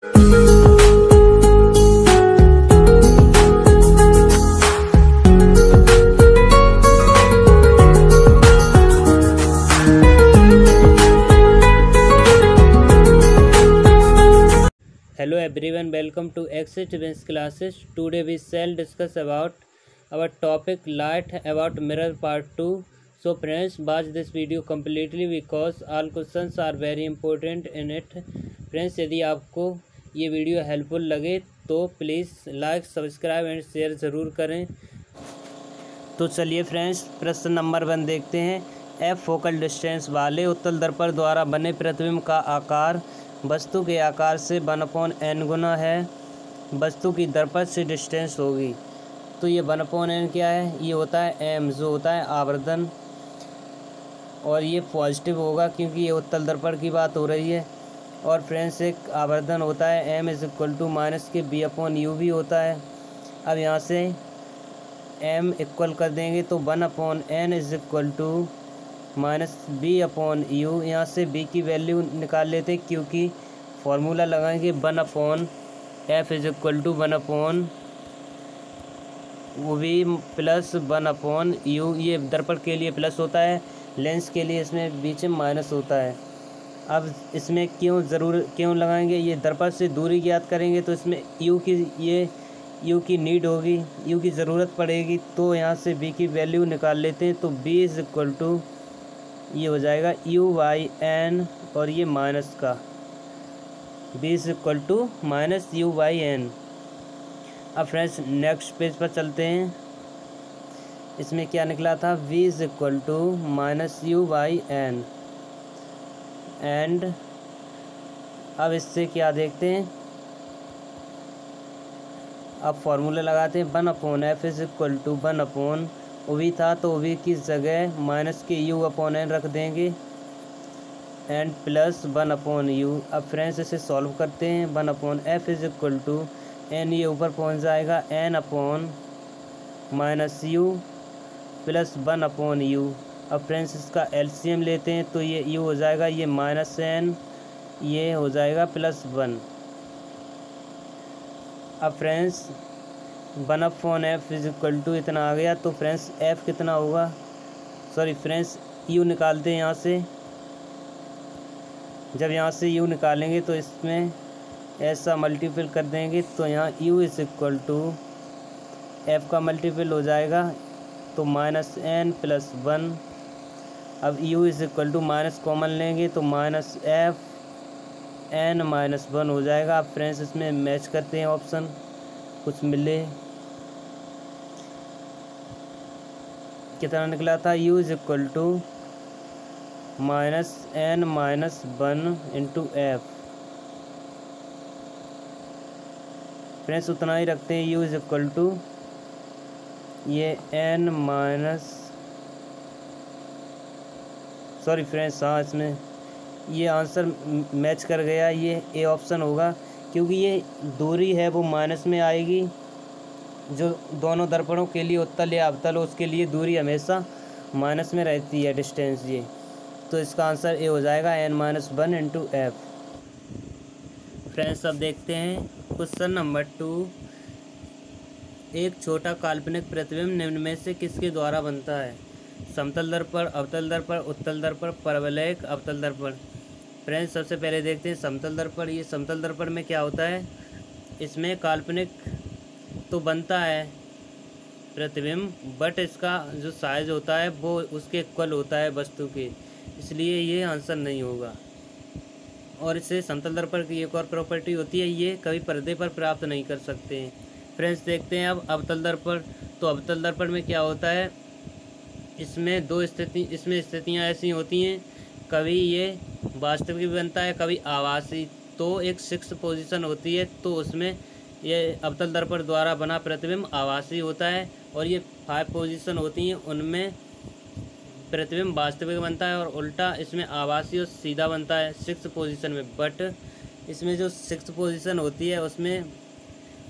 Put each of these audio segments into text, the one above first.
Hello everyone, welcome to Access Events classes. Today we shall discuss about our topic light about mirror part 2. So friends, watch this video completely because all questions are very important in it. Friends, यदि आपको ये video helpful लगे तो please like, subscribe and share ज़रूर करें। तो चलिए friends, प्रश्न नंबर 1 देखते हैं। एफ फोकल डिस्टेंस वाले उत्तल दर्पण द्वारा बने प्रतिबिंब का आकार वस्तु के आकार से 1/n गुना है। वस्तु की दर्पण से डिस्टेंस होगी। तो ये 1/n क्या है? ये होता है m, जो होता है आवर्धन, और ये पॉजिटिव होगा क्योंकि ये उत्तल दर्पण की बात हो रही है। और फ्रेंड्स, एक आवर्धन होता है m = के b/u भी होता है। अब यहाँ से m इक्वल कर देंगे तो 1/n - b/u। यहाँ से b की वैल्यू निकाल लेते हैं क्योंकि फॉर्मूला लगाएंगे 1/f = 1/v प्लस 1/u। ये दर्पण के लिए प्लस होता है, लेंस के लिए इसमें बीच में माइनस होता है। अब इसमें क्यों लगाएंगे? ये दर्पण से दूरी ज्ञात करेंगे तो इसमें u की नीड होगी, u की ज़रूरत पड़ेगी। तो यहाँ से b की वैल्यू निकाल लेते हैं तो b = ये हो जाएगा u/n, और ये माइनस का b = -u/n। अब फ्रेंड्स नेक्स्ट पेज पर चलते हैं। इसमें क्या निकला था? v = -u/n। एंड अब इससे क्या देखते हैं, अब फॉर्मूला लगाते हैं 1/f = 1/, v था तो v की जगह माइनस के u/n रख देंगे एंड प्लस 1/u। अब फ्रेंड्स इसे सॉल्व करते हैं। 1/f = n, ये ऊपर पहुंच जाएगा n/-u प्लस 1/u। अब फ्रेंड्स इसका एलसीएम लेते हैं तो ये u हो जाएगा, ये -n, ये हो जाएगा +1। अब फ्रेंड्स 1/f = इतना आ गया। तो फ्रेंड्स f कितना होगा? सॉरी फ्रेंड्स, u निकालते हैं यहाँ से। जब यहाँ से u निकालेंगे तो इसमें ऐसा मल्टीपल कर देंगे तो यहाँ u = f का मल्टीपल हो जाएगा तो -n + 1। अब u = माइनस कॉमन लेंगे तो -f n - 1 हो जाएगा। अब फ्रेंड्स इसमें मैच करते हैं ऑप्शन, कुछ मिले। कितना निकला था? u = -n - 1 × f। फ्रेंड्स उतना ही रखते हैं। u = ये n सॉरी फ्रेंड्स, हाँ इसमें ये आंसर मैच कर गया। ये ए ऑप्शन होगा क्योंकि ये दूरी है वो माइनस में आएगी। जो दोनों दर्पणों के लिए उत्तल या अवतल हो उसके लिए दूरी हमेशा माइनस में रहती है, डिस्टेंस ये। तो इसका आंसर ए हो जाएगा n - 1 × f। फ्रेंड्स अब देखते हैं क्वेश्चन नंबर 2। एक छोटा काल्पनिक प्रतिबिंब निम्न में से किसके द्वारा बनता है? समतल दर्पण, अवतल दर्पण, उत्तल दर्पण, परवलयिक अवतल दर्पण। फ्रेंड्स सबसे पहले देखते हैं समतल दर्पण। ये समतल दर्पण में क्या होता है? इसमें काल्पनिक तो बनता है प्रतिबिंब, बट इसका जो साइज होता है वो उसके इक्वल होता है वस्तु के, इसलिए ये आंसर नहीं होगा। और इससे समतल दर्पण की एक और प्रॉपर्टी होती है, ये कभी पर्दे पर प्राप्त नहीं कर सकते हैं। फ्रेंड्स देखते हैं अब अवतल दर्पण। तो अवतल दर्पण में क्या होता है? इसमें इसमें स्थितियाँ ऐसी होती हैं, कभी ये वास्तविक भी बनता है, कभी आभासी। तो एक 6 पोजीशन होती है, तो उसमें ये अवतल दर्पण द्वारा बना प्रतिबिंब आभासी होता है। और ये 5 पोजीशन होती हैं, उनमें प्रतिबिंब वास्तविक बनता है, और उल्टा इसमें आभासी और सीधा बनता है 6 पोजीशन में। बट इसमें जो 6 पोजीशन होती है उसमें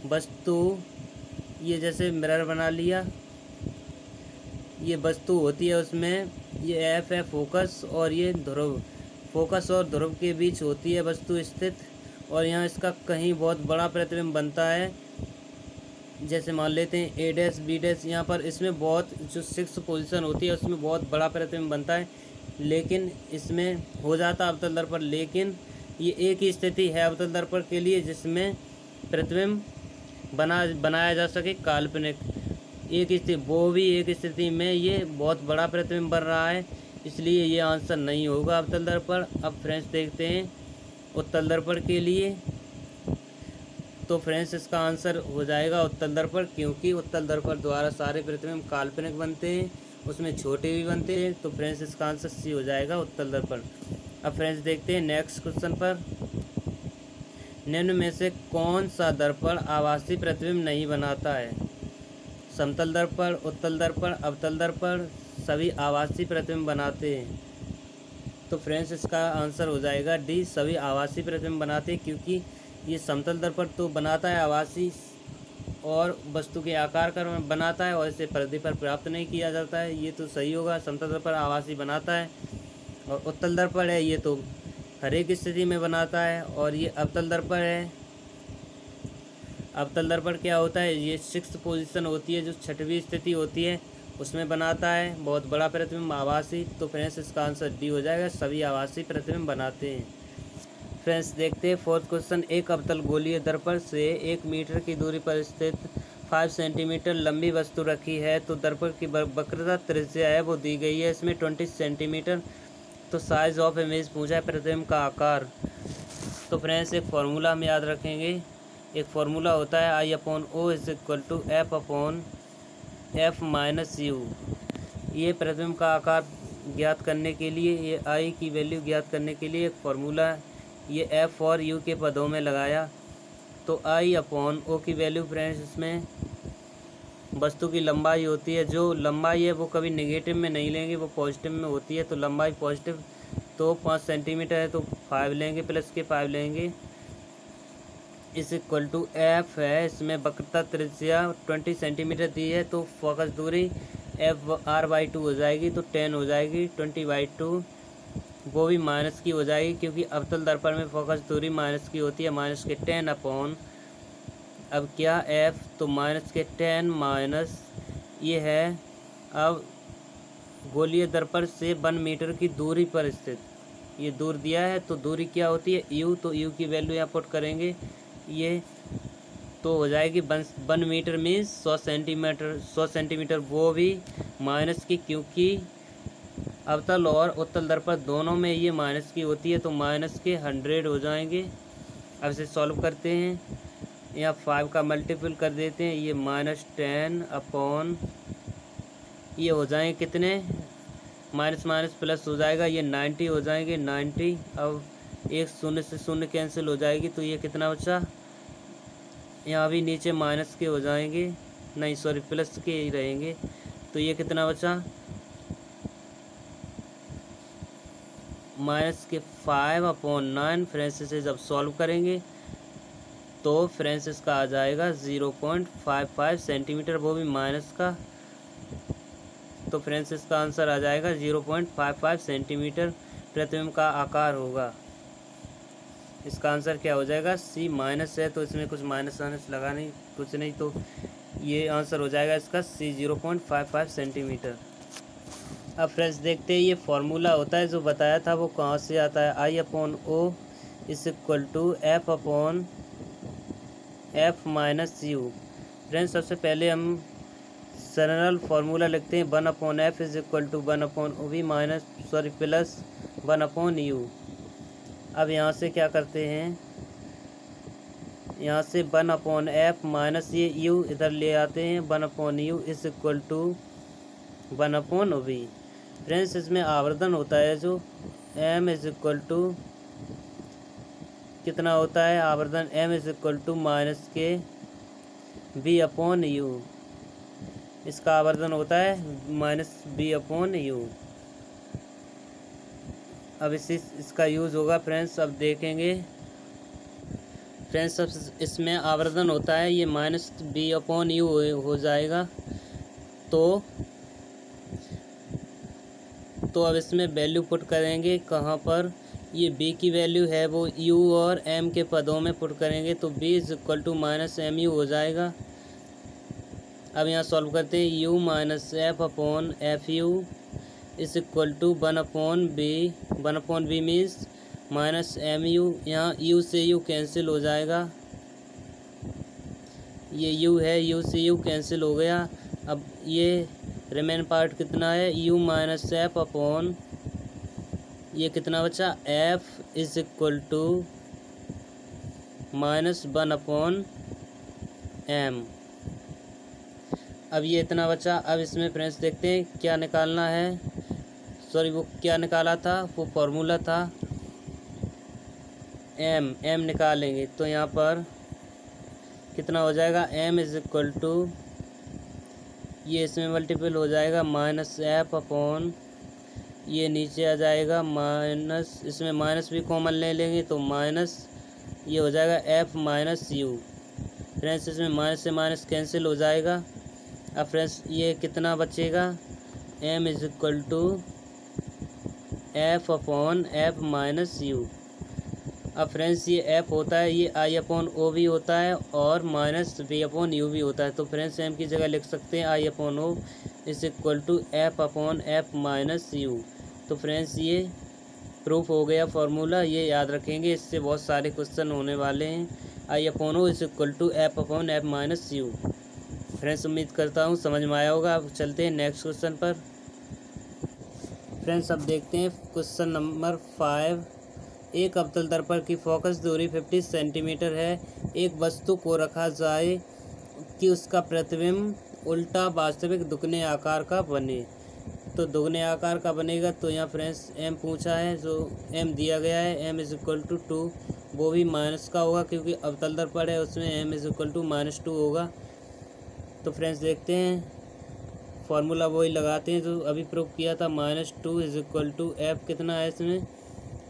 वस्तु, ये जैसे मिरर बना लिया, ये वस्तु होती है, उसमें ये एफ है फोकस, और ये ध्रुव। फोकस और ध्रुव के बीच होती है वस्तु स्थित, और यहाँ इसका कहीं बहुत बड़ा प्रतिबिंब बनता है, जैसे मान लेते हैं ए डैश बी डैश, यहाँ पर इसमें बहुत जो 6 पोजीशन होती है उसमें बहुत बड़ा प्रतिबिंब बनता है, लेकिन इसमें हो जाता अवतल दर्पण। लेकिन ये एक ही स्थिति है अवतल दर्पण के लिए जिसमें प्रतिबिंब बनाया जा सके काल्पनिक। एक स्थिति, वो भी एक स्थिति में ये बहुत बड़ा प्रतिबिंब बन रहा है, इसलिए ये आंसर नहीं होगा अवतल दर्पण। अब फ्रेंड्स देखते हैं उत्तल दर्पण के लिए। तो फ्रेंड्स इसका आंसर हो जाएगा उत्तल दर्पण, क्योंकि उत्तल दर्पण द्वारा सारे प्रतिबिंब काल्पनिक बनते हैं, उसमें छोटे भी बनते हैं। तो फ्रेंड्स इसका आंसर सी हो जाएगा उत्तल दर्पण। अब फ्रेंड्स देखते हैं नेक्स्ट क्वेश्चन पर। निम्न में से कौन सा दर्पण आभासी प्रतिबिंब नहीं बनाता है? समतल दर्पण, उत्तल दर्पण, अवतल दर्पण सभी आभासी प्रतिबिंब बनाते हैं। तो फ्रेंड्स इसका आंसर हो जाएगा डी, सभी आभासी प्रतिबिंब बनाते हैं, क्योंकि ये समतल दर्पण तो बनाता है आभासी और वस्तु के आकार का बनाता है और इसे पर्दे पर प्राप्त नहीं किया जाता है, ये तो सही होगा। समतल दर्पण आभासी बनाता है, और उत्तल दर्पण है ये तो हर एक स्थिति में बनाता है। और ये अवतल दर्पण है, अवतल दर्पण क्या होता है, ये 6 पोजीशन होती है, जो 6वीं स्थिति होती है उसमें बनाता है बहुत बड़ा प्रतिबिंब आभासी। तो फ्रेंड्स इसका आंसर डी हो जाएगा, सभी आभासी प्रतिबिंब बनाते हैं। फ्रेंड्स देखते हैं फोर्थ क्वेश्चन। एक अवतल गोलीय दर्पण से 1 मीटर की दूरी पर स्थित 5 सेंटीमीटर लंबी वस्तु रखी है, तो दर्पण की वक्रता त्रिज्या है वो दी गई है, इसमें 20 सेंटीमीटर। तो साइज ऑफ इमेज पूछा है, प्रतिबिंब का आकार। तो फ्रेंड्स एक फार्मूला हम याद रखेंगे, एक फार्मूला होता है I/O is equal to F/F minus U। ये प्रतिबिंब का आकार ज्ञात करने के लिए, ये I की वैल्यू ज्ञात करने के लिए एक फार्मूला है, ये F और U के पदों में लगाया। तो I/O की वैल्यू फ्रेंड्स इसमें वस्तु की लंबाई होती है, जो लंबाई है वो कभी नेगेटिव में नहीं लेंगे, वो पॉजिटिव में होती है। तो लंबाई पॉजिटिव, तो 5 सेंटीमीटर है तो 5 लेंगे, प्लस के 5 लेंगे, इस इक्वल टू F है, इसमें वक्रता त्रिज्या 20 सेंटीमीटर दी है, तो फोकस दूरी FR/2 हो जाएगी, तो 10 हो जाएगी, 20/2 वो भी माइनस की हो जाएगी, क्योंकि अवतल दर्पण में फोकस दूरी माइनस की होती है, माइनस के 10 अपॉन अब क्या F, तो माइनस के 10 माइनस ये है। अब गोलीय दर्पण से 1 मीटर की दूरी पर स्थित, ये दूर दिया है, तो दूरी क्या होती है U, तो U की वैल्यू यहाँ पुट करेंगे, ये तो हो जाएगी 1 मीटर मीन्स 100 सेंटीमीटर, 100 सेंटीमीटर वो भी माइनस की, क्योंकि अवतल और उत्तल दर्पण दोनों में ये माइनस की होती है, तो माइनस के 100 हो जाएंगे। अब इसे सॉल्व करते हैं, यहाँ 5 का मल्टीपल कर देते हैं, ये -10 अपॉन ये हो जाएंगे कितने, माइनस माइनस प्लस हो जाएगा, ये 90 हो जाएंगे, 90। अब एक शून्य से शून्य कैंसिल हो जाएगी, तो ये कितना बचा, यहाँ भी नीचे माइनस के हो जाएंगे, नहीं सॉरी प्लस के ही रहेंगे, तो ये कितना बचा, माइनस के 5/9। फ्रेंड्स इसे जब सॉल्व करेंगे तो फ्रेंड्स इसका आ जाएगा 0.55 सेंटीमीटर, वो भी माइनस का। तो फ्रेंड्स इसका आंसर आ जाएगा 0.55 सेंटीमीटर प्रतिबिंब का आकार होगा। इसका आंसर क्या हो जाएगा, सी। माइनस है तो इसमें कुछ माइनस वाइनस लगा नहीं, कुछ नहीं, तो ये आंसर हो जाएगा इसका सी, 0.55 सेंटीमीटर। अब फ्रेंड्स देखते हैं ये फार्मूला होता है जो बताया था वो कहाँ से आता है, I/O is equal to F/F minus U। Friends सबसे पहले हम सरल फार्मूला लिखते हैं, 1/F is equal to 1/OV minus plus 1/U। अब यहाँ से क्या करते हैं, यहाँ से 1/F माइनस ये U इधर ले आते हैं, 1/U is equal to 1/OV। Friends इसमें आवर्धन होता है जो M इज इक्वल टू कितना होता है, आवर्धन M is equal to minus के B/U। इसका आवर्धन होता है -B/U। अब इसका यूज़ होगा फ्रेंड्स, अब देखेंगे फ्रेंड्स, अब इसमें आवर्धन होता है ये -B/U हो जाएगा। तो अब इसमें वैल्यू पुट करेंगे कहाँ पर, ये b की वैल्यू है वो u और m के पदों में पुट करेंगे तो b is equal to minus m u हो जाएगा। अब यहाँ सॉल्व करते हैं, u minus f upon f u is equal to one upon b means minus m u. यहाँ u से u कैंसिल हो जाएगा, ये u है, u से u कैंसिल हो गया। अब ये रिमेन पार्ट कितना है, u माइनस एफ अपॉन ये कितना बचा, f is equal to minus one upon m। अब ये इतना बचा। अब इसमें फ्रेंड्स देखते हैं क्या निकालना है, सॉरी वो क्या निकाला था, वो फॉर्मूला था m निकालेंगे तो यहाँ पर कितना हो जाएगा, m इज इक्वल टू ये इसमें मल्टीपल हो जाएगा माइनस एफ अपॉन ये नीचे आ जाएगा माइनस, इसमें माइनस भी कॉमन ले लेंगे तो माइनस ये हो जाएगा f माइनस यू। फ्रेंड्स इसमें माइनस से माइनस कैंसिल हो जाएगा। अब फ्रेंड्स ये कितना बचेगा, m is equal to f upon f minus u. अब फ्रेंड्स ये f होता है, ये i अपॉन ओ भी होता है और माइनस v अपॉन यू भी होता है। तो फ्रेंड्स m की जगह लिख सकते हैं i upon o is equal to f upon f minus u. तो फ्रेंड्स ये प्रूफ हो गया फार्मूला, ये याद रखेंगे, इससे बहुत सारे क्वेश्चन होने वाले हैं। i upon o is equal to f upon f minus u. Friends उम्मीद करता हूँ समझ में आया होगा। अब चलते हैं नेक्स्ट क्वेश्चन पर। फ्रेंड्स अब देखते हैं क्वेश्चन नंबर 5। एक अवतल दर्पण की फोकस दूरी 50 सेंटीमीटर है। एक वस्तु को रखा जाए कि उसका प्रतिबिंब उल्टा वास्तविक दुगने आकार का बने। तो दुगने आकार का बनेगा तो यहाँ फ्रेंड्स m पूछा है, जो m दिया गया है m इज इक्वल टू 2, वो भी माइनस का होगा क्योंकि अवतल दर्पण है, उसमें m इज इक्वल टू -2 होगा। तो फ्रेंड्स देखते हैं फार्मूला वही लगाते हैं जो अभी प्रूफ किया था, -2 इज इक्वल टू f कितना है इसमें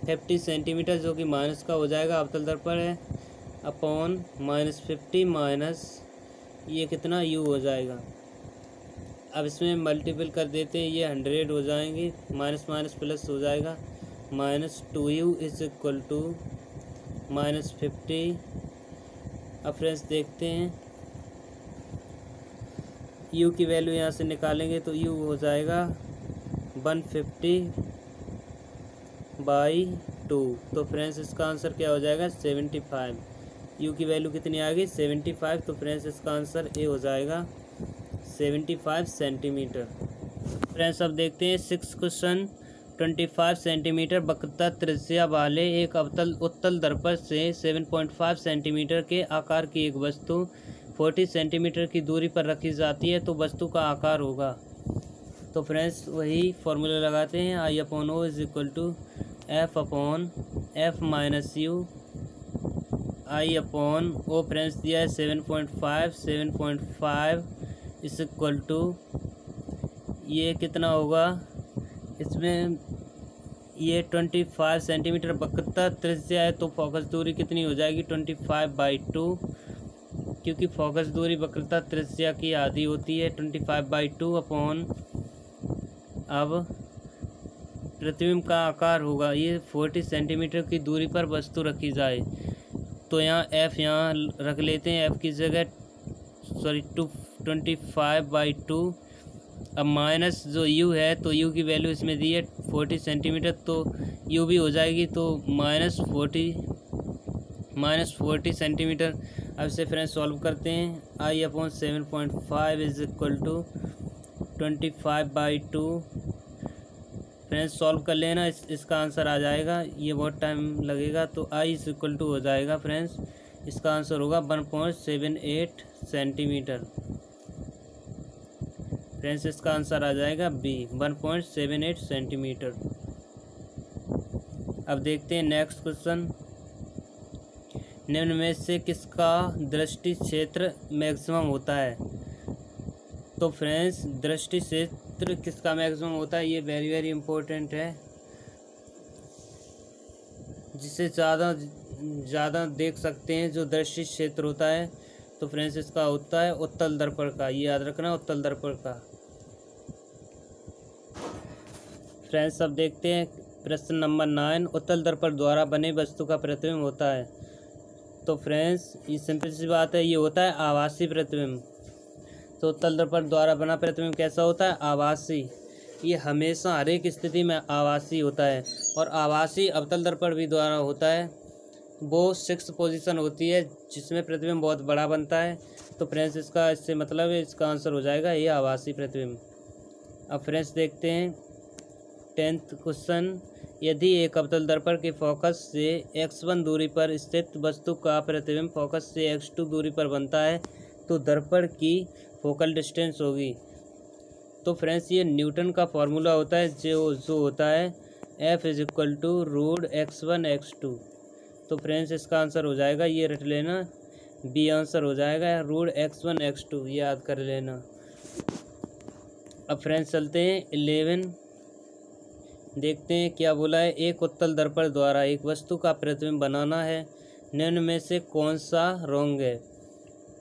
50 सेंटीमीटर जो कि माइनस का हो जाएगा, अवतल दर्पण है, अपॉन -50 माइनस ये कितना u हो जाएगा। अब इसमें मल्टीपल कर देते हैं, ये 100 हो जाएंगे, माइनस माइनस प्लस हो जाएगा, -2u इज इक्वल टू -50। अब फ्रेंड्स देखते हैं u की वैल्यू यहाँ से निकालेंगे तो u हो जाएगा 150/2। तो फ्रेंड्स इसका आंसर क्या हो जाएगा 75। u की वैल्यू कितनी आ गई 75। तो फ्रेंड्स इसका आंसर ए हो जाएगा 75 सेंटीमीटर। फ्रेंड्स अब देखते हैं 6 क्वेश्चन। 25 सेंटीमीटर वक्रता त्रिज्या वाले एक उत्तल दर्पण से 7.5 सेंटीमीटर के आकार की एक वस्तु 40 सेंटीमीटर की दूरी पर रखी जाती है तो वस्तु का आकार होगा। तो फ्रेंड्स वही फॉर्मूला लगाते हैं, i upon o is equal to f upon f minus u. i upon o friends दिया है 7.5 इस इक्वल टू ये कितना होगा, इसमें ये 25 सेंटीमीटर वक्रता त्रिज्या है तो फोकस दूरी कितनी हो जाएगी 25/2, क्योंकि फोकस दूरी वक्रता त्रिज्या की आधी होती है 25/2 अपॉन। अब प्रतिबिंब का आकार होगा, ये 40 सेंटीमीटर की दूरी पर वस्तु रखी जाए तो यहाँ f यहाँ रख लेते हैं, f की जगह 25/2। अब माइनस जो u है तो u की वैल्यू इसमें दी है 40 सेंटीमीटर तो u भी हो जाएगी तो -40 सेंटीमीटर। अब इसे फ्रेंड्स सॉल्व करते हैं, i upon 7.5 is equal to 25/2। Friends solve कर लेना, इसका आंसर आ जाएगा, ये बहुत टाइम लगेगा तो i इज इक्वल टू हो जाएगा फ्रेंड्स, इसका आंसर होगा 1.78 सेंटीमीटर। फ्रेंड्स इसका आंसर आ जाएगा बी 1.78 सेंटीमीटर। अब देखते हैं नेक्स्ट क्वेश्चन। निम्न में से किसका दृष्टि क्षेत्र मैक्सिमम होता है। तो फ्रेंड्स दृष्टि क्षेत्र किसका मैक्सिमम होता है, ये वेरी वेरी इम्पोर्टेंट है, जिसे ज़्यादा देख सकते हैं जो दृष्टि क्षेत्र होता है। तो फ्रेंड्स इसका होता है उत्तल दर्पण का, ये याद रखना उत्तल दर्पण का। फ्रेंड्स अब देखते हैं प्रश्न नंबर 9, उत्तल दर्पण द्वारा बने वस्तु का प्रतिबिंब होता है। तो फ्रेंड्स ये सिंपल सी बात है, ये होता है आभासी प्रतिबिंब। तो उत्तल दर्पण द्वारा बना प्रतिबिंब कैसा होता है? आभासी। ये हमेशा हर एक स्थिति में आभासी होता है। और आभासी अवतल दर्पण भी द्वारा होता है, वो 6 पोजीशन होती है जिसमें प्रतिबिंब बहुत बड़ा बनता है। तो फ्रेंड्स इसका इससे मतलब है, इसका आंसर हो जाएगा ये आभासी प्रतिबिंब। अब फ्रेंड्स देखते हैं 10th क्वेश्चन। यदि एक अवतल दर्पण के फोकस से x1 दूरी पर स्थित वस्तु का प्रतिबिंब फोकस से x2 दूरी पर बनता है तो दर्पण की फोकल डिस्टेंस होगी। तो फ्रेंड्स ये न्यूटन का फॉर्मूला होता है जो होता है F √x1 x2। तो फ्रेंड्स इसका आंसर हो जाएगा, ये रट लेना, बी आंसर हो जाएगा √x1 x2, ये याद कर लेना। अब फ्रेंड्स चलते हैं 11, देखते हैं क्या बोला है। एक उत्तल दर्पण द्वारा एक वस्तु का प्रतिबिंब बनाना है, निम्न में से कौन सा रॉन्ग है?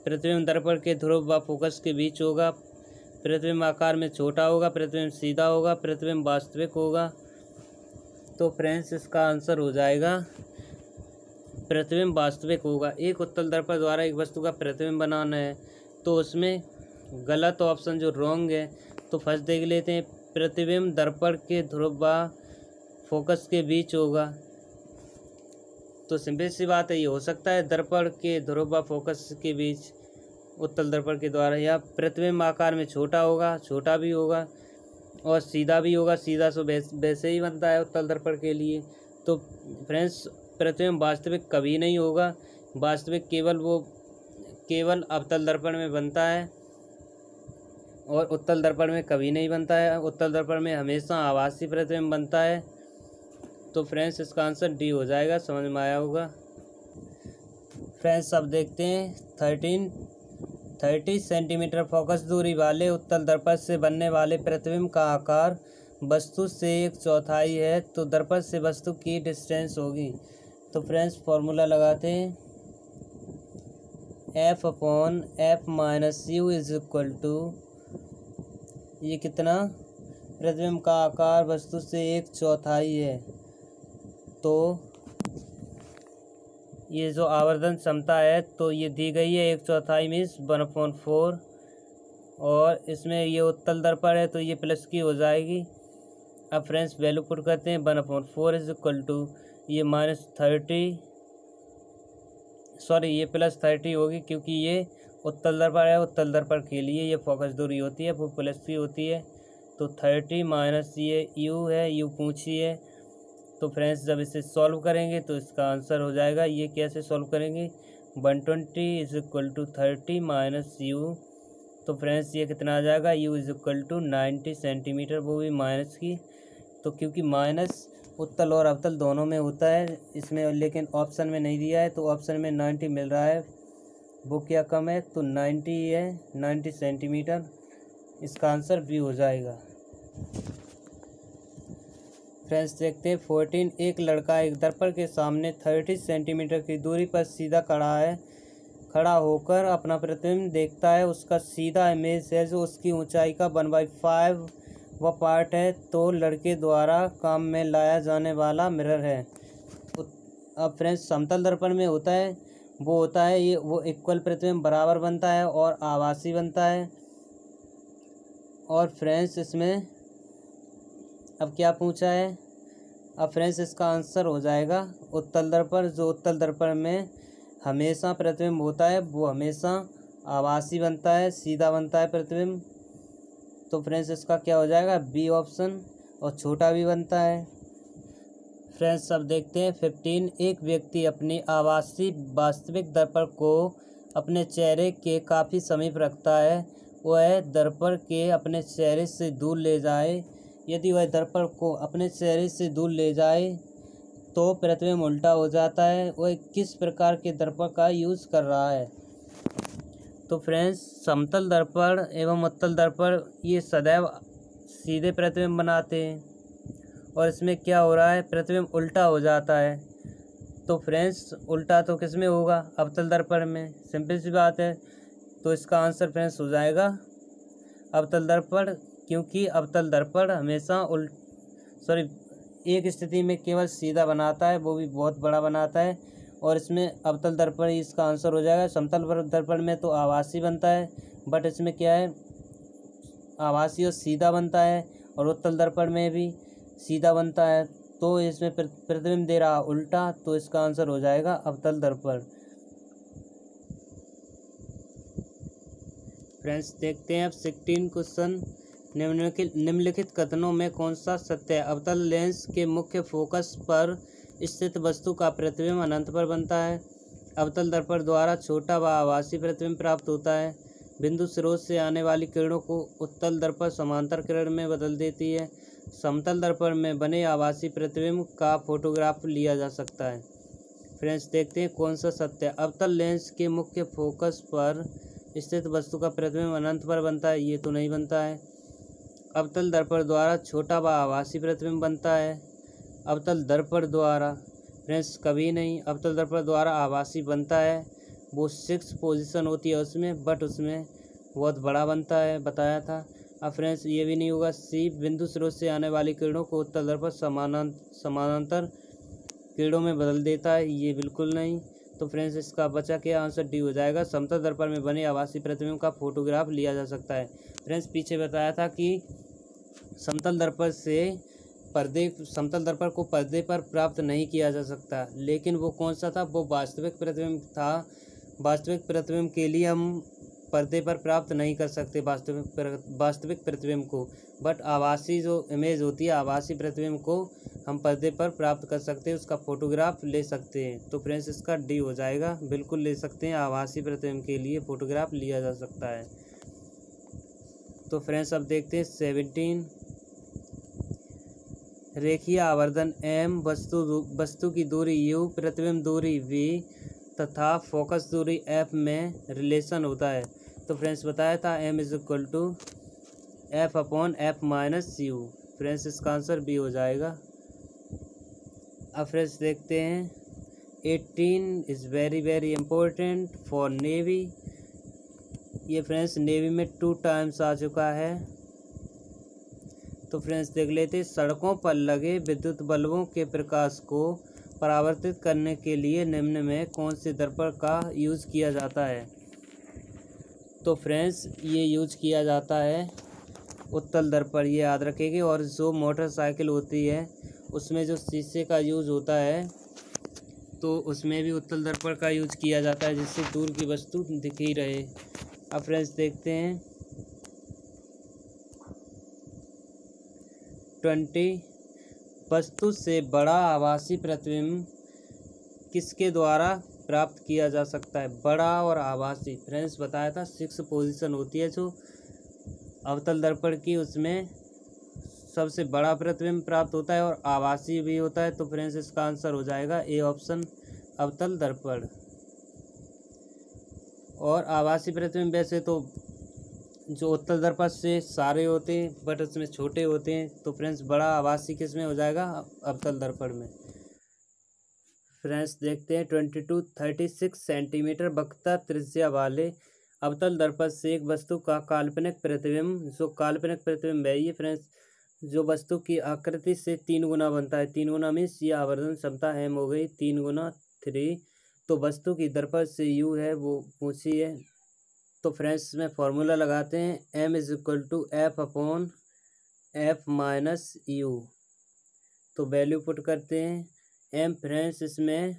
प्रतिबिंब दर्पण के ध्रुव व फोकस के बीच होगा, प्रतिबिंब आकार में छोटा होगा, प्रतिबिंब सीधा होगा, प्रतिबिंब वास्तविक होगा। तो फ्रेंड्स इसका आंसर हो जाएगा प्रतिबिंब वास्तविक होगा। एक उत्तल दर्पण द्वारा एक वस्तु का प्रतिबिंब बनाना है, तो उसमें गलत ऑप्शन जो रॉन्ग है, तो फर्स्ट देख लेते हैं। प्रतिबिंब दर्पण के ध्रुव व फोकस के बीच होगा। तो सिंपल सी बात है, ये हो सकता है दर्पण के ध्रुव व फोकस के बीच उत्तल दर्पण के द्वारा। या प्रतिबिंब आकार में छोटा होगा, छोटा भी होगा, और सीधा भी होगा, सीधा सो वैसे ही बनता है उत्तल दर्पण के लिए। तो फ्रेंड्स प्रतिबिंब वास्तविक कभी नहीं होगा, वास्तविक केवल अवतल दर्पण में बनता है और उत्तल दर्पण में कभी नहीं बनता है। उत्तल दर्पण में हमेशा आभासी प्रतिबिंब बनता है। तो फ्रेंड्स इसका आंसर डी हो जाएगा, समझ में आया होगा। फ्रेंड्स अब देखते हैं 30 सेंटीमीटर फोकस दूरी वाले उत्तल दर्पण से बनने वाले प्रतिबिंब का आकार वस्तु से 1/4 है, तो दर्पण से वस्तु की डिस्टेंस होगी। तो फ्रेंड्स फॉर्मूला लगाते हैं, F/F-U = ये कितना? प्रतिबिंब का आकार वस्तु से 1/4 है, तो ये जो आवर्धन क्षमता है तो ये दी गई है 1/4 मीन्स 1/4। और इसमें ये उत्तल दर्पण है तो ये प्लस की हो जाएगी। अब फ्रेंड्स वैल्यू पुट करते हैं, 1/4 = ये -30, सॉरी ये +30 होगी, क्योंकि ये उत्तल दर्पण है। उत्तल दर्पण के लिए ये फोकस दूरी होती है वो प्लस की होती है। तो 30 माइनस ये u है, u पूछी है। तो फ्रेंड्स जब इसे सॉल्व करेंगे तो इसका आंसर हो जाएगा, ये कैसे सॉल्व करेंगे, 120 = 30 माइनस u। तो फ्रेंड्स ये कितना आ जाएगा, u = 90 सेंटीमीटर, वो भी माइनस की। तो क्योंकि माइनस उत्तल और अवतल दोनों में होता है इसमें, लेकिन ऑप्शन में नहीं दिया है, तो ऑप्शन में 90 मिल रहा है, वो क्या कम है, तो 90 है, 90 सेंटीमीटर। इसका आंसर बी हो जाएगा। फ्रेंड्स देखते हैं 14, एक लड़का एक दर्पण के सामने 30 सेंटीमीटर की दूरी पर सीधा खड़ा होकर अपना प्रतिबिंब देखता है। उसका सीधा इमेज है जो उसकी ऊंचाई का 1/5 वह पार्ट है, तो लड़के द्वारा काम में लाया जाने वाला मिरर है। अब फ्रेंड्स समतल दर्पण में होता है ये वो इक्वल प्रतिबिंब बराबर बनता है और आभासी बनता है। और फ्रेंड्स इसमें अब क्या पूछा है, अब फ्रेंड्स इसका आंसर हो जाएगा उत्तल दर्पण। जो उत्तल दर्पण में हमेशा प्रतिबिंब होता है वो हमेशा आभासी बनता है, सीधा बनता है प्रतिबिंब। तो फ्रेंड्स इसका क्या हो जाएगा, बी ऑप्शन, और छोटा भी बनता है। फ्रेंड्स अब देखते हैं 15, एक व्यक्ति अपनी आभासी वास्तविक दर्पण को अपने चेहरे के काफ़ी समीप रखता है। वह दर्पण के अपने चेहरे से दूर ले जाए, यदि वह दर्पण को अपने चेहरे से दूर ले जाए तो प्रतिबिंब उल्टा हो जाता है। वह किस प्रकार के दर्पण का यूज़ कर रहा है? तो फ्रेंड्स समतल दर्पण एवं उत्तल दर्पण ये सदैव सीधे प्रतिबिंब बनाते हैं, और इसमें क्या हो रहा है, प्रतिबिंब उल्टा हो जाता है। तो फ्रेंड्स उल्टा तो किस में होगा, अवतल दर्पण में, सिंपल सी बात है। तो इसका आंसर फ्रेंड्स हो जाएगा अवतल दर्पण, क्योंकि अवतल दर्पण हमेशा एक स्थिति में केवल सीधा बनाता है, वो भी बहुत बड़ा बनाता है, और इसमें अवतल दर्पण ही इसका आंसर हो जाएगा। समतल दर्पण में तो आभासी बनता है, बट इसमें क्या है, आभासी और सीधा बनता है, और उत्तल दर्पण में भी सीधा बनता है। तो इसमें प्रतिबिंब दे रहा उल्टा, तो इसका आंसर हो जाएगा अवतल दर्पण। फ्रेंड्स देखते हैं अब 16 क्वेश्चन। निम्नलिखित कथनों में कौन सा सत्य है? अवतल लेंस के मुख्य फोकस पर स्थित वस्तु का प्रतिबिंब अनंत पर बनता है। अवतल दर्पण द्वारा छोटा व आभासी प्रतिबिंब प्राप्त होता है। बिंदु स्रोत से आने वाली किरणों को उत्तल दर्पण समांतर किरण में बदल देती है। समतल दर्पण में बने आभासी प्रतिबिंब का फोटोग्राफ लिया जा सकता है। फ्रेंड्स देखते हैं कौन सा सत्य है। अवतल लेंस के मुख्य फोकस पर स्थित वस्तु का प्रतिबिंब अनंत पर बनता है, ये तो नहीं बनता है। अवतल दर्पण द्वारा छोटा व आभासी प्रतिबिंब बनता है। अवतल दर्पण द्वारा, फ्रेंड्स कभी नहीं, अवतल दर्पण द्वारा आभासी बनता है, वो 6 पोजीशन होती है उसमें, बट उसमें बहुत बड़ा बनता है, बताया था। अब फ्रेंड्स ये भी नहीं होगा। सी, बिंदु स्रोत से आने वाली किरणों को उत्तल दर्पण समानांतर किरणों में बदल देता है, ये बिल्कुल नहीं। तो फ्रेंड्स इसका बचा क्या आंसर? डी हो जाएगा। समतल दर्पण में बने आभासी प्रतिबिंब का फोटोग्राफ लिया जा सकता है। फ्रेंड्स पीछे बताया था कि समतल दर्पण को पर्दे पर प्राप्त नहीं किया जा सकता, लेकिन वो कौन सा था? वो वास्तविक प्रतिबिंब था। वास्तविक प्रतिबिंब के लिए हम पर्दे पर प्राप्त नहीं कर सकते वास्तविक प्रतिबिंब को, बट आभासी जो इमेज होती है, आभासी प्रतिबिंब को हम पर्दे पर प्राप्त कर सकते हैं, उसका फोटोग्राफ ले सकते हैं। तो फ्रेंड्स इसका डी हो जाएगा, बिल्कुल ले सकते हैं, आभासी प्रतिबिंब के लिए फोटोग्राफ लिया जा सकता है। तो फ्रेंड्स अब देखते हैं 17। रेखीय आवर्धन m, वस्तु की दूरी u, प्रतिबिंब दूरी v तथा फोकस दूरी f में रिलेशन होता है। तो फ्रेंड्स बताया था m = f/f-u। फ्रेंड्स इसका आंसर बी हो जाएगा। अब फ्रेंड्स देखते हैं 18 is very important for navy. ये फ्रेंड्स नेवी में 2 टाइम्स आ चुका है। तो फ्रेंड्स देख लेते, सड़कों पर लगे विद्युत बल्बों के प्रकाश को परावर्तित करने के लिए निम्न में कौन से दर्पण का यूज़ किया जाता है? तो फ्रेंड्स ये यूज किया जाता है उत्तल दर्पण, ये याद रखेंगे। और जो मोटरसाइकिल होती है उसमें जो शीशे का यूज़ होता है, तो उसमें भी उत्तल दर्पण का यूज किया जाता है, जिससे दूर की वस्तु दिख ही रहे। अब फ्रेंड्स देखते हैं 20। वस्तु से बड़ा आभासी प्रतिबिंब किसके द्वारा प्राप्त किया जा सकता है? बड़ा और आभासी, फ्रेंड्स बताया था 6 पोजीशन होती है जो अवतल दर्पण की, उसमें सबसे बड़ा प्रतिबिंब प्राप्त होता है और आभासी भी होता है। तो फ्रेंड्स इसका आंसर हो जाएगा ए ऑप्शन, अवतल दर्पण। और आभासी प्रतिबिंब वैसे तो जो उत्तल दर्पण से सारे होते हैं, बट उसमें छोटे होते हैं। तो फ्रेंड्स बड़ा आभासी किस में हो जाएगा? अवतल दर्पण में। फ्रेंड्स देखते हैं 22। 36 सेंटीमीटर वक्रता त्रिज्या वाले अवतल दर्पण से एक वस्तु का काल्पनिक प्रतिबिंब, जो काल्पनिक प्रतिबिंब है ये फ्रेंड्स, जो वस्तु की आकृति से 3 गुना बनता है। 3 गुना मीन्स ये आवर्धन क्षमता m हो गई, 3 गुना 3। तो वस्तु की दर्पण से u है वो ऊँची है। तो फ्रेंड्स इसमें फॉर्मूला लगाते हैं, m = f/f-u। तो वैल्यू पुट करते हैं। m फ्रेंड्स इसमें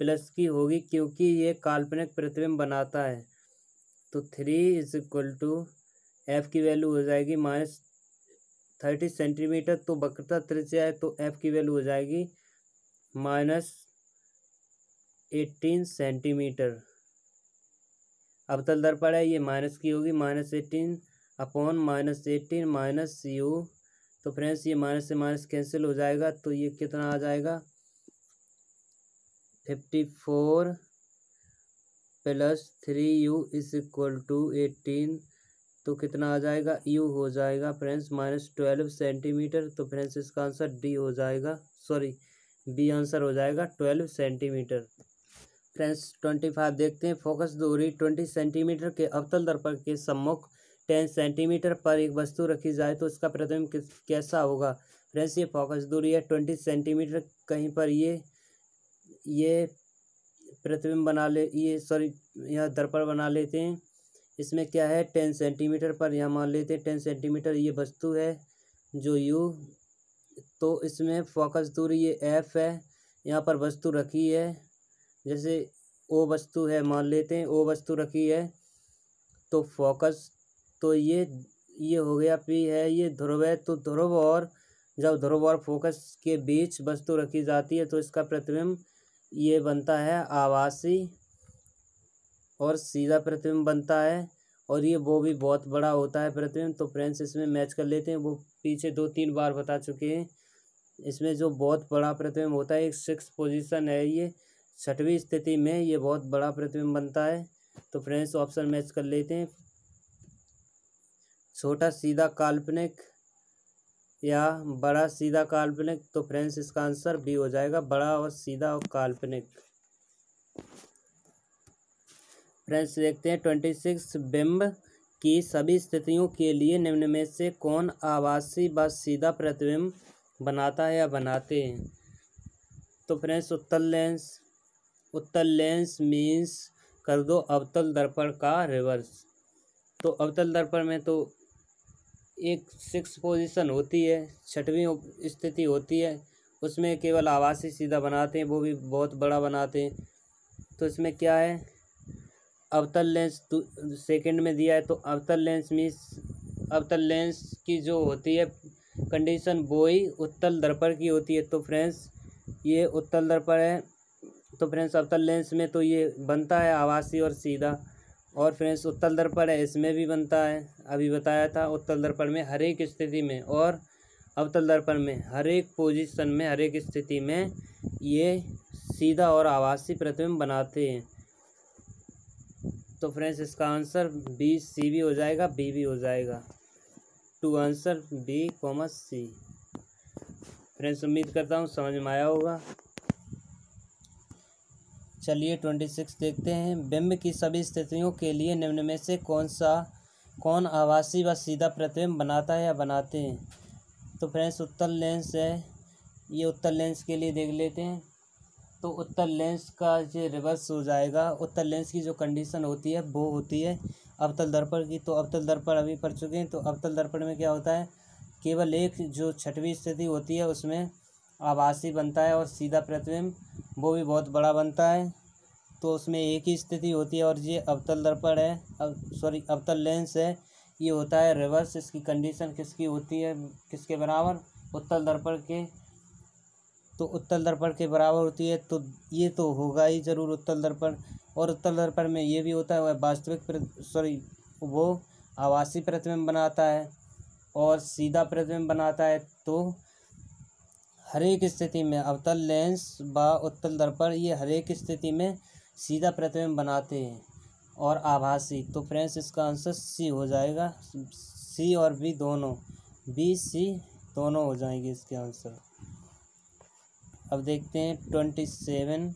प्लस की होगी क्योंकि ये काल्पनिक प्रतिबिंब बनाता है। तो 3 = f की वैल्यू हो जाएगी -30 सेंटीमीटर। तो वक्रता त्रिज्या है, तो f की वैल्यू हो जाएगी -18 सेंटीमीटर। अवतल दर्पण है, ये माइनस की होगी, -18/-18 -u। तो फ्रेंड्स ये माइनस से माइनस कैंसिल हो जाएगा, तो ये कितना आ जाएगा? 54 + 3u = 18। तो कितना आ जाएगा? u हो जाएगा फ्रेंड्स -12 सेंटीमीटर। तो फ्रेंड्स इसका आंसर डी हो जाएगा, सॉरी बी आंसर हो जाएगा 12 सेंटीमीटर। फ्रेंड्स 25 देखते हैं। फोकस दूरी 20 सेंटीमीटर के अवतल दर्पण के सम्मुख 10 सेंटीमीटर पर एक वस्तु रखी जाए तो इसका प्रतिबिंब कैसा होगा? फ्रेंड्स ये फोकस दूरी है 20 सेंटीमीटर। कहीं पर ये प्रतिबिंब बना ले, ये सॉरी यहाँ दर्पण बना लेते हैं। इसमें क्या है 10 सेंटीमीटर पर, यहाँ मान लेते हैं 10 सेंटीमीटर ये वस्तु है जो यू, तो इसमें फोकस दूरी ये एफ है। यहाँ पर वस्तु रखी है, जैसे ओ वस्तु है मान लेते हैं, ओ वस्तु रखी है तो फोकस, तो ये हो गया पी है, ये ध्रुव है। तो ध्रुव और जब ध्रुव और फोकस के बीच वस्तु रखी जाती है तो इसका प्रतिबिंब ये बनता है आभासी और सीधा प्रतिबिंब बनता है, और ये वो भी बहुत बड़ा होता है प्रतिबिंब। तो फ्रेंड्स इसमें मैच कर लेते हैं, वो पीछे 2-3 बार बता चुके हैं। इसमें जो बहुत बड़ा प्रतिबिंब होता है, एक 6 पोजीशन है, ये 6वीं स्थिति में ये बहुत बड़ा प्रतिबिंब बनता है। तो फ्रेंड्स ऑप्शन मैच कर लेते हैं, छोटा सीधा काल्पनिक या बड़ा सीधा काल्पनिक। तो फ्रेंड्स इसका आंसर बी हो जाएगा, बड़ा और सीधा और काल्पनिक। फ्रेंड्स देखते हैं 26 बिंब की सभी स्थितियों के लिए निम्न में से कौन आभासी व सीधा प्रतिबिंब बनाता है या बनाते हैं। तो फ्रेंड्स उत्तल लेंस मीन्स कर दो अवतल दर्पण का रिवर्स। तो अवतल दर्पण में तो एक 6 पोजीशन होती है, 6वीं स्थिति होती है, उसमें केवल आभासी सीधा बनाते हैं, वो भी बहुत बड़ा बनाते हैं। तो इसमें क्या है अवतल लेंस सेकंड में दिया है, तो अवतल लेंस मीन्स अवतल लेंस की जो होती है कंडीशन वो ही उत्तल दर्पण की होती है। तो फ्रेंड्स ये उत्तल दर्पण है, तो फ्रेंड्स अवतल लेंस में तो ये बनता है आभासी और सीधा। और फ्रेंड्स उत्तल दर्पण है, इसमें भी बनता है, अभी बताया था। उत्तल दर्पण में हर एक स्थिति में और अवतल दर्पण में हर एक पोजीशन में, हर एक स्थिति में ये सीधा और आभासी प्रतिबिंब बनाते हैं। तो फ्रेंड्स इसका आंसर बी सी भी हो जाएगा, बी भी हो जाएगा। 2 आंसर बी, सी। फ्रेंड्स उम्मीद करता हूँ समझ में आया होगा। चलिए 26 देखते हैं, बिंब की सभी स्थितियों के लिए निम्न में से कौन आभासी व सीधा प्रतिबिंब बनाता है या बनाते हैं। तो फ्रेंड्स उत्तल लेंस है, ये उत्तल लेंस के लिए देख लेते हैं। तो उत्तल लेंस का ये रिवर्स हो जाएगा। उत्तल लेंस की जो कंडीशन होती है वो होती है अवतल दर्पण की। तो अवतल दर्पण अभी पढ़ चुके हैं। तो अवतल दर्पण में क्या होता है, केवल एक जो 6वीं स्थिति होती है उसमें आभासी बनता है और सीधा प्रतिबिंब वो भी बहुत बड़ा बनता है। तो उसमें एक ही स्थिति होती है, और ये अवतल दर्पण है, अवतल लेंस है, ये होता है रिवर्स। इसकी कंडीशन किसकी होती है, किसके बराबर, उत्तल दर्पण के। तो उत्तल दर्पण के बराबर होती है, तो ये तो होगा ही जरूर उत्तल दर्पण। और उत्तल दर्पण में ये भी होता है, वह वास्तविक वो आभासी प्रतिबिंब बनाता है और सीधा प्रतिबिंब बनाता है। तो हर एक स्थिति में अवतल लेंस व उत्तल दर्पण ये हर एक स्थिति में सीधा प्रतिबिंब बनाते हैं और आभासी। तो फ्रेंड्स इसका आंसर सी हो जाएगा, सी और बी दोनों, बी सी दोनों हो जाएंगे इसके आंसर। अब देखते हैं 27,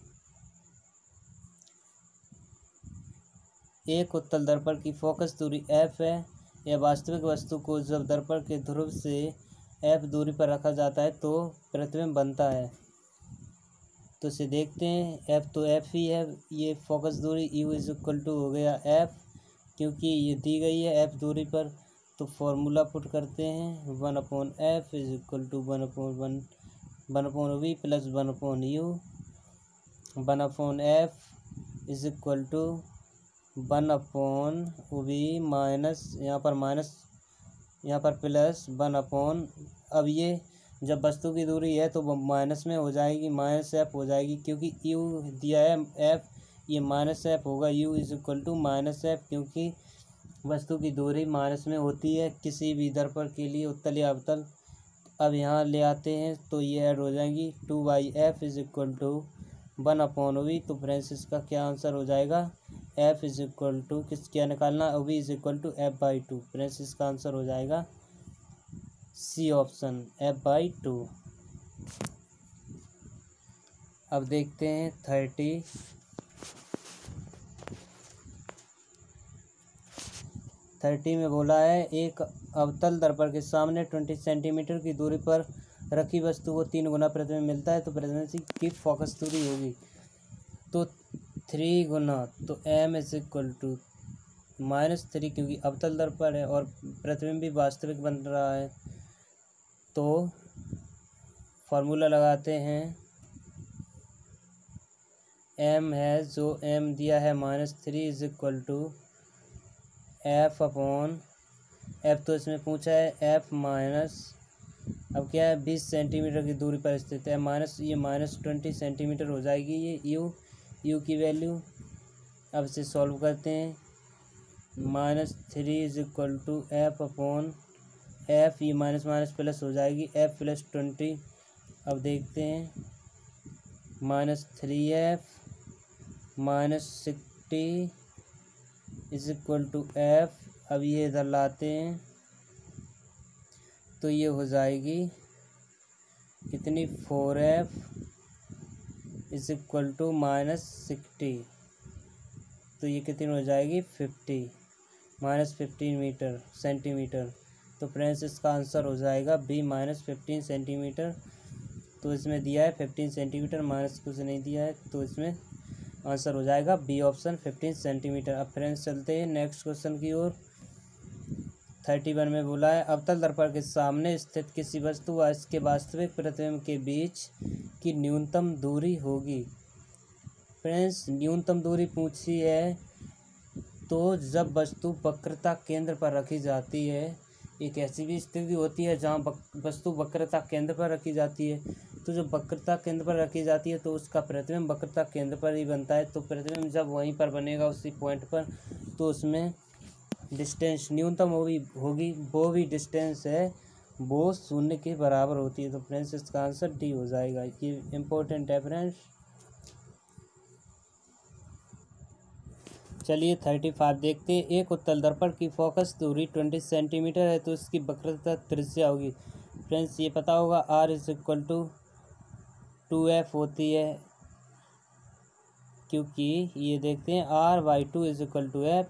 एक उत्तल दर्पण की फोकस दूरी एफ है, यह वास्तविक वस्तु को जब दर्पण के ध्रुव से एफ दूरी पर रखा जाता है तो प्रतिबिंब बनता है। तो इसे देखते हैं, एफ तो एफ ही है, ये फोकस दूरी यू इज इक्वल टू हो गया एफ, क्योंकि ये दी गई है एफ दूरी पर। तो फॉर्मूला पुट करते हैं, 1/f is equal to 1/v plus 1/u, 1/f is equal to 1/v minus, यहाँ पर प्लस 1/। अब ये जब वस्तु की दूरी है तो वो माइनस में हो जाएगी, माइनस एफ हो जाएगी, क्योंकि यू दिया है एफ, ये माइनस एफ होगा, u is equal to minus f, क्योंकि वस्तु की दूरी माइनस में होती है किसी भी दर्पण के लिए, उत्तल या अवतल। अब यहाँ ले आते हैं तो ये ऐड हो जाएंगी, 2/f is equal to 1/v। तो फ्रेंड्स इसका क्या आंसर हो जाएगा, f इज इक्वल टू क्या निकालना, v is equal to f/2। Friends इसका आंसर हो जाएगा सी ऑप्शन, f/2। अब देखते हैं 30 में बोला है, एक अवतल दर्पण के सामने 20 सेंटीमीटर की दूरी पर रखी वस्तु को 3 गुना प्रतिबिंब मिलता है तो प्रतिबिंब की फोकस दूरी होगी। तो 3 गुना, तो m इज इक्वल टू -3, क्योंकि अवतल दर्पण है और प्रतिबिंब भी वास्तविक बन रहा है। तो फॉर्मूला लगाते हैं, m है जो m दिया है -3 is equal to f upon f, तो इसमें पूछा है f माइनस, अब क्या है 20 सेंटीमीटर की दूरी पर स्थित है, ये -20 सेंटीमीटर हो जाएगी ये u की वैल्यू। अब इसे सॉल्व करते हैं, -3 is equal to f upon f, ये माइनस माइनस प्लस हो जाएगी, एफ प्लस 20। अब देखते हैं, -3f -60 is equal to F. अब ये इधर लाते हैं तो ये हो जाएगी कितनी, 4f इज इक्वल टू -60, तो ये कितनी हो जाएगी 50 -15 सेंटीमीटर। तो फ्रेंड्स इसका आंसर हो जाएगा बी -15 सेंटीमीटर। तो इसमें दिया है 15 सेंटीमीटर, माइनस कुछ नहीं दिया है, तो इसमें आंसर हो जाएगा बी ऑप्शन 15 सेंटीमीटर। अब फ्रेंड्स चलते हैं नेक्स्ट क्वेश्चन की ओर। 31 में बोला है अवतल दर्पण के सामने स्थित किसी वस्तु व इसके वास्तविक प्रतिबिंब के बीच की न्यूनतम दूरी होगी। फ्रेंड्स न्यूनतम दूरी पूछी है, तो जब वस्तु वक्रता केंद्र पर रखी जाती है, एक ऐसी भी स्थिति होती है जहाँ वस्तु वक्रता केंद्र पर रखी जाती है, तो जब वक्रता केंद्र पर रखी जाती है तो उसका प्रतिबिंब वक्रता केंद्र पर ही बनता है। तो प्रतिबिंब जब वहीं पर बनेगा उसी पॉइंट पर, तो उसमें डिस्टेंस न्यूनतम होगी, वो भी डिस्टेंस है वो 0 के बराबर होती है। तो फ्रेंड्स इसका आंसर डी हो जाएगा। ये इम्पोर्टेंट है फ्रेंड्स। चलिए 35 देखते हैं। एक उत्तल दर्पण की फोकस दूरी 20 सेंटीमीटर है तो इसकी वक्रता त्रिज्या होगी। फ्रेंड्स ये पता होगा are is equal to 2f होती है, क्योंकि ये देखते हैं r/2 is equal to f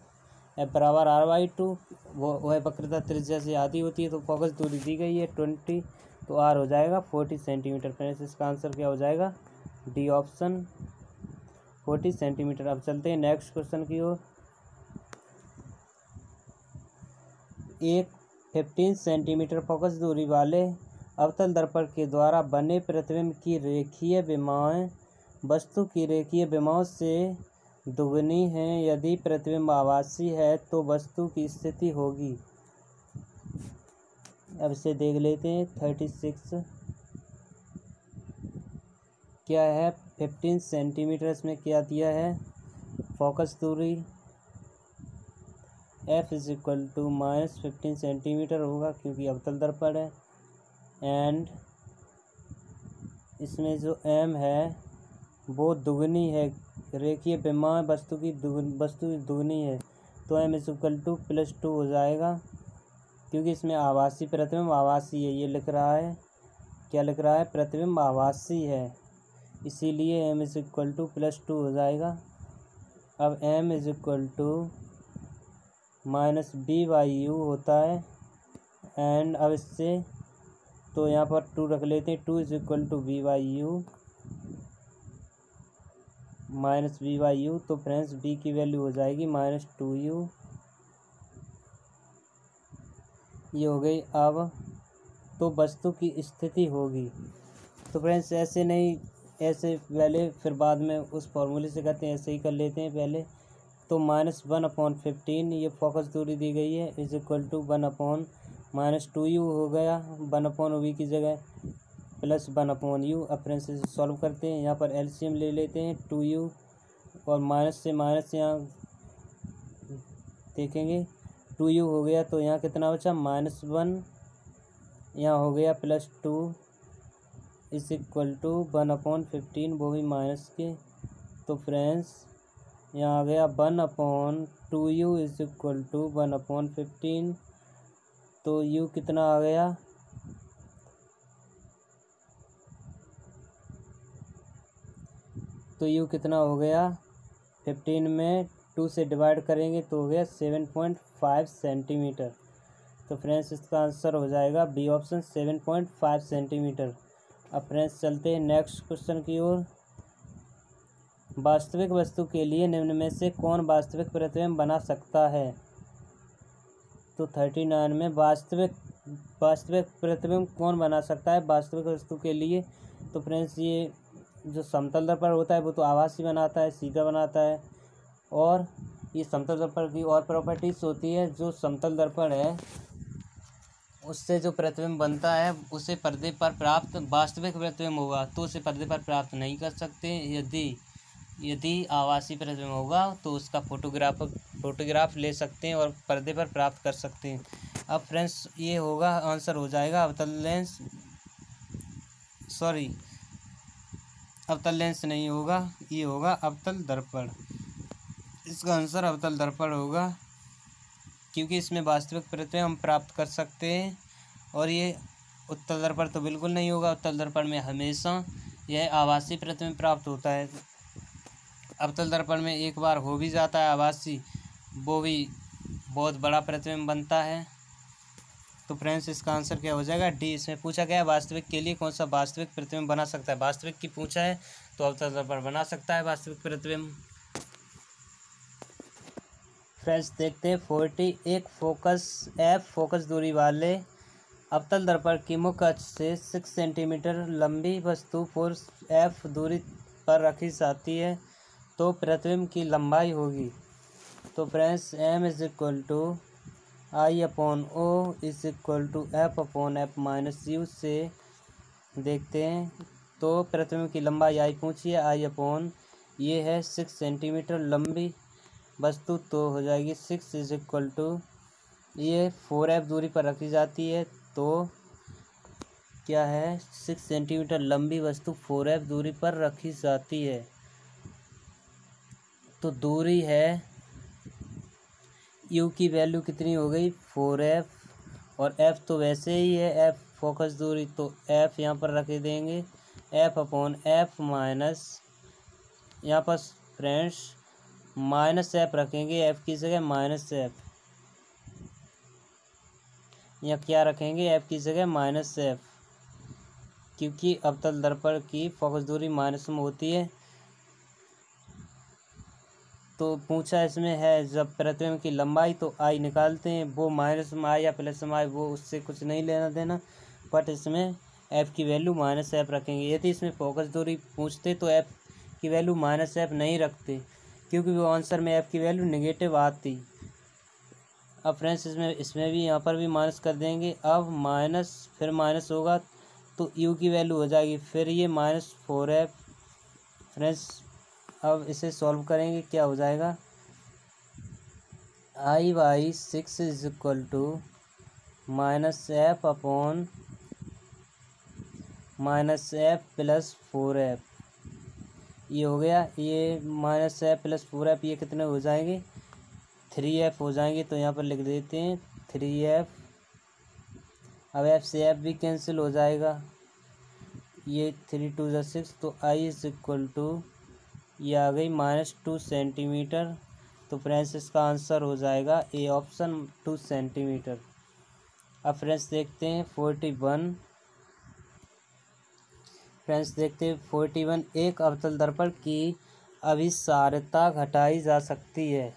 बराबर r/2, वह वक्रता त्रिज्या से आधी होती है। तो फोकस दूरी दी गई है 20, तो r हो जाएगा 40 सेंटीमीटर। फ्रेंड्स इसका आंसर क्या हो जाएगा, डी ऑप्शन 40 सेंटीमीटर। अब चलते हैं नेक्स्ट क्वेश्चन की ओर। एक 15 सेंटीमीटर फोकस दूरी वाले अवतल दर्पण के द्वारा बने प्रतिबिंब की रेखीय विमाएं वस्तु की रेखीय विमाओं से दुगनी है। यदि प्रतिबिंब आभासी है तो वस्तु की स्थिति होगी। अब इसे देख लेते हैं। 36 क्या है, 15 सेंटीमीटर इसमें क्या दिया है, फोकस दूरी f is equal to -15 centimetre होगा क्योंकि अवतल दर्पण है। एंड इसमें जो m है वो दुगनी है, रेखीय विमा वस्तु की दुगनी है, तो m इज इक्वल टू +2 हो जाएगा, क्योंकि इसमें आभासी प्रतिबिंब आभासी है। ये लिख रहा है, क्या लिख रहा है, प्रतिबिंब आभासी है, इसीलिए m इज इक्वल टू +2 हो जाएगा। अब m is equal to -b/u होता है। एंड अब इससे तो यहाँ पर 2 रख लेते हैं, 2 is equal to b/u -b/u। तो फ्रेंड्स b की वैल्यू हो जाएगी -2u। ये हो गई। अब तो वस्तु की स्थिति होगी। तो फ्रेंड्स ऐसे नहीं, ऐसे पहले फिर बाद में उस फॉर्मूले से करते हैं, ऐसे ही कर लेते हैं पहले। तो -1/15 ये फोकस दूरी दी गई है इज इक्वल टू 1/-2u हो गया, 1/v की जगह +1/u। अब फ्रेंड्स इसे सॉल्व करते हैं। यहाँ पर एलसीएम ले लेते हैं, 2u और माइनस से माइनस यहाँ देखेंगे 2u हो गया, तो यहाँ कितना बचा, -1, यहाँ हो गया +2 इज इक्वल टू 1/15, वो भी माइनस के। तो फ्रेंड्स यहाँ आ गया 1/2u इज इक्वल टू 1/15। तो u कितना आ गया, तो u कितना हो गया, 15 में 2 से डिवाइड करेंगे तो हो गया 7.5 सेंटीमीटर। तो फ्रेंड्स इसका आंसर हो जाएगा बी ऑप्शन 7.5 सेंटीमीटर। अब फ्रेंड्स चलते हैं नेक्स्ट क्वेश्चन की ओर। वास्तविक वस्तु के लिए निम्न में से कौन वास्तविक प्रतिबिंब बना सकता है? तो 39 में वास्तविक प्रतिबिंब कौन बना सकता है वास्तविक वस्तु के लिए? तो फ्रेंड्स ये जो समतल दर्पण होता है वो तो आभासी बनाता है, सीधा बनाता है। और ये समतल दर्पण की और प्रॉपर्टीज होती है, जो समतल दर्पण है उससे जो प्रतिबिंब बनता है उसे पर्दे पर प्राप्त वास्तविक प्रतिबिंब होगा तो उसे पर्दे पर प्राप्त नहीं कर सकते। यदि आभासी प्रतिबिंब होगा तो उसका फोटोग्राफ ले सकते हैं और पर्दे पर प्राप्त कर सकते हैं। अब फ्रेंड्स ये होगा आंसर हो जाएगा अवतल लेंस नहीं होगा, ये होगा अवतल दर्पण। इसका आंसर अवतल दर्पण होगा, क्योंकि इसमें वास्तविक प्रतिबिंब हम प्राप्त कर सकते हैं। और ये उत्तल दर्पण तो बिल्कुल नहीं होगा, उत्तल दर्पण में हमेशा यह आभासी प्रतिबिंब प्राप्त होता है। अवतल दर्पण में एक बार हो भी जाता है आभासी, वो भी बहुत बड़ा प्रतिबिंब बनता है। तो फ्रेंड्स इसका आंसर क्या हो जाएगा? डी। इसमें पूछा गया है वास्तविक के लिए कौन सा वास्तविक प्रतिबिंब बना सकता है। वास्तविक की पूछा है तो अवतल दर्पण बना सकता है वास्तविक प्रतिबिंब। फ्रेंड्स देखते हैं 40 एक फोकस दूरी वाले अवतल दर्पण की मुख्य अक्ष से 6 सेंटीमीटर लंबी वस्तु 4f दूरी पर रखी जाती है तो प्रतिबिंब की लंबाई होगी। तो friends m is equal to i upon o is equal to f upon f minus u से देखते हैं। तो प्रतिबिंब की लंबाई आई पूछी है, आई अपॉन ये है 6 सेंटीमीटर लंबी वस्तु, तो हो जाएगी 6 इज इक्वल टू ये 4f दूरी पर रखी जाती है तो क्या है 6 सेंटीमीटर लंबी वस्तु 4f दूरी पर रखी जाती है। तो दूरी है u की वैल्यू कितनी हो गई 4f और f तो वैसे ही है f फोकस दूरी, तो f यहाँ पर रख देंगे f अपॉन f माइनस यहाँ पर फ्रेंड्स माइनस f रखेंगे, f की जगह माइनस f, या क्या रखेंगे f की जगह माइनस f, क्योंकि अवतल दर्पण की फोकस दूरी माइनस में होती है। तो पूछा इसमें है जब प्रतिबिंब की लंबाई, तो आई निकालते हैं, वो माइनस में आए या प्लस में आए वो उससे कुछ नहीं लेना देना, बट इसमें f की वैल्यू माइनस f रखेंगे। यदि इसमें फोकस दूरी पूछते तो f की वैल्यू माइनस f नहीं रखते, क्योंकि वो आंसर में f की वैल्यू नेगेटिव आती। अब फ्रेंड्स इसमें भी यहाँ पर भी माइनस कर देंगे। अब माइनस फिर माइनस होगा तो u की वैल्यू हो जाएगी फिर ये माइनस 4f। फ्रेंड्स अब इसे सॉल्व करेंगे, क्या हो जाएगा i by 6 is equal to minus f upon minus f plus 4f। ये हो गया, ये माइनस एफ प्लस 4f ये कितने हो जाएंगे 3f हो जाएंगे, तो यहाँ पर लिख देते हैं 3f। अब f से f भी कैंसिल हो जाएगा, ये 3 2 जा 6, तो आई इज इक्वल टू ये आ गई -2 सेंटीमीटर। तो फ्रेंड्स इसका आंसर हो जाएगा ए ऑप्शन 2 सेंटीमीटर। अब फ्रेंड्स देखते हैं 41। फ्रेंड्स देखते हैं 41 एक अवतल दर्पण की अभिसारता घटाई जा सकती है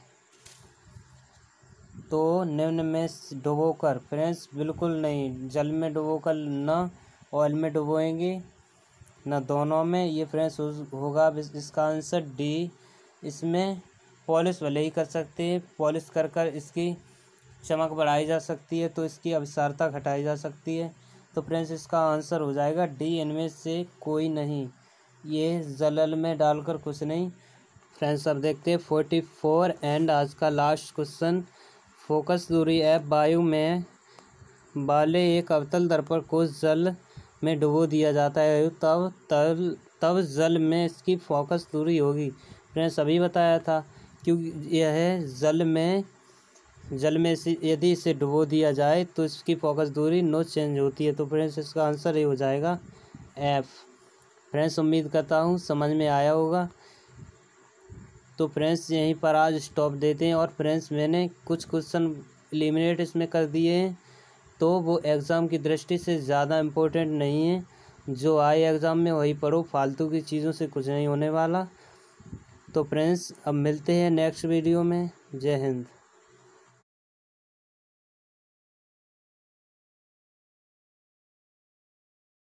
तो निम्न में डुबोकर, फ्रेंड्स बिल्कुल नहीं, जल में डुबोकर ना ऑयल में डुबोएंगे ना दोनों में, ये फ्रेंड्स होगा इसका आंसर डी। इसमें पॉलिश भले ही कर सकते हैं, पॉलिश कर कर इसकी चमक बढ़ाई जा सकती है तो इसकी अभिसारता घटाई जा सकती है। तो फ्रेंड्स इसका आंसर हो जाएगा डी, इनमें से कोई नहीं, ये जलल में डालकर कुछ नहीं। फ्रेंड्स अब देखते हैं 44 एंड आज का लास्ट क्वेश्चन। फोकस दूरी f वायु में वाले एक अवतल दर्पण को जल में डुबो दिया जाता है तब जल में इसकी फोकस दूरी होगी। फ्रेंड्स अभी बताया था, क्योंकि यह जल में यदि इसे डुबो दिया जाए तो इसकी फोकस दूरी नो चेंज होती है। तो फ्रेंड्स इसका आंसर ये हो जाएगा एफ। फ्रेंड्स उम्मीद करता हूँ समझ में आया होगा। तो फ्रेंड्स यहीं पर आज स्टॉप देते हैं। और फ्रेंड्स मैंने कुछ क्वेश्चन एलिमिनेट इसमें कर दिए हैं तो वो एग्ज़ाम की दृष्टि से ज़्यादा इम्पोर्टेंट नहीं है। जो आए एग्ज़ाम में वही पढ़ो, फालतू की चीज़ों से कुछ नहीं होने वाला। तो फ्रेंड्स अब मिलते हैं नेक्स्ट वीडियो में। जय हिंद।